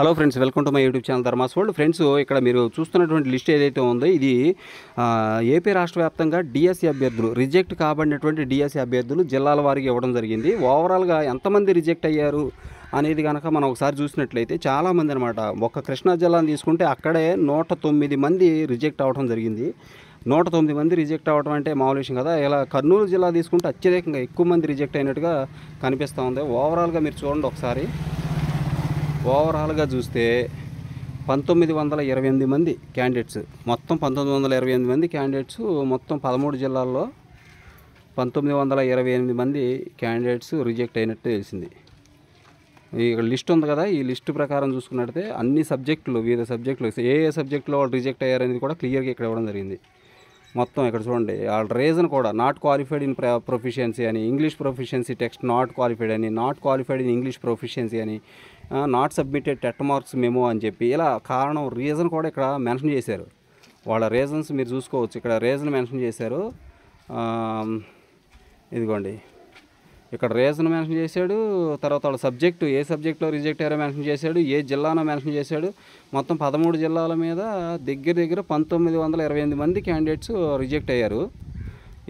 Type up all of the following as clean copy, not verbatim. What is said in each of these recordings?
Hello friends, welcome to my YouTube channel Dharma's world. Friends, ఇక్కడ మీరు చూస్తున్నటువంటి లిస్ట్ ఏదైతే ఉందో ఇది ఏపీ రాష్ట్ర వ్యాప్తంగా డిఎస్సి అభ్యర్థులు రిజెక్ట్ కాబడినటువంటి డిఎస్సి అభ్యర్థులు జిల్లాల వారికి ఇవ్వడం జరిగింది. ఓవరాల్గా ఎంతమంది రిజెక్ట్ అయ్యారు అనేది కనుక మనం ఒకసారి చూసినట్లయితే చాలామంది అనమాట. ఒక్క కృష్ణా జిల్లాను తీసుకుంటే అక్కడే 109 మంది రిజెక్ట్ అవ్వడం జరిగింది. 109 మంది రిజెక్ట్ అవ్వడం అంటే మామూలు విషయం కదా. ఇలా కర్నూలు జిల్లా తీసుకుంటే అత్యధికంగా ఎక్కువ మంది రిజెక్ట్ అయినట్టుగా కనిపిస్తూ ఉంది. ఓవరాల్గా మీరు చూడండి ఒకసారి. ఓవరాల్గా చూస్తే 1928 మంది క్యాండిడేట్స్, మొత్తం 1928 మంది క్యాండిడేట్స్, మొత్తం 13 జిల్లాల్లో 1928 మంది క్యాండిడేట్స్ రిజెక్ట్ అయినట్టు తెలిసింది. ఈ లిస్ట్ ఉంది కదా, ఈ లిస్ట్ ప్రకారం చూసుకున్నట్లయితే అన్ని సబ్జెక్టులు, వివిధ సబ్జెక్టులు ఏ సబ్జెక్టులో వాళ్ళు రిజెక్ట్ అయ్యారనేది కూడా క్లియర్గా ఇక్కడ ఇవ్వడం జరిగింది. మొత్తం ఇక్కడ చూడండి, వాళ్ళ రీజన్ కూడా నాట్ క్వాలిఫైడ్ ఇన్ ప్రొఫిషియన్సీ అని, English proficiency text not qualified అని, not qualified in English proficiency అని, not submitted TET marks memo అని చెప్పి ఇలా కారణం రీజన్ కూడా ఇక్కడ మెన్షన్ చేశారు. వాళ్ళ రీజన్స్ మీరు చూసుకోవచ్చు, ఇక్కడ రీజన్ మెన్షన్ చేశారు. ఇదిగోండి, ఇక్కడ రీజన్ మెన్షన్ చేశాడు. తర్వాత వాళ్ళ సబ్జెక్టు, ఏ సబ్జెక్టులో రిజెక్ట్ అయ్యారో మెన్షన్ చేశాడు, ఏ జిల్లానో మెన్షన్ చేశాడు. మొత్తం 13 జిల్లాల మీద దగ్గర 1928 మంది క్యాండిడేట్స్ రిజెక్ట్ అయ్యారు.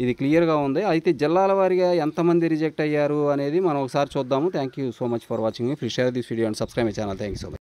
ఇది క్లియర్గా ఉంది. అయితే జిల్లాల వారీగా ఎంతమంది రిజెక్ట్ అయ్యారు అనేది మనం ఒకసారి చూద్దాము. Thank you so much for watching. Please share this video and subscribe my channel. Thank you so much.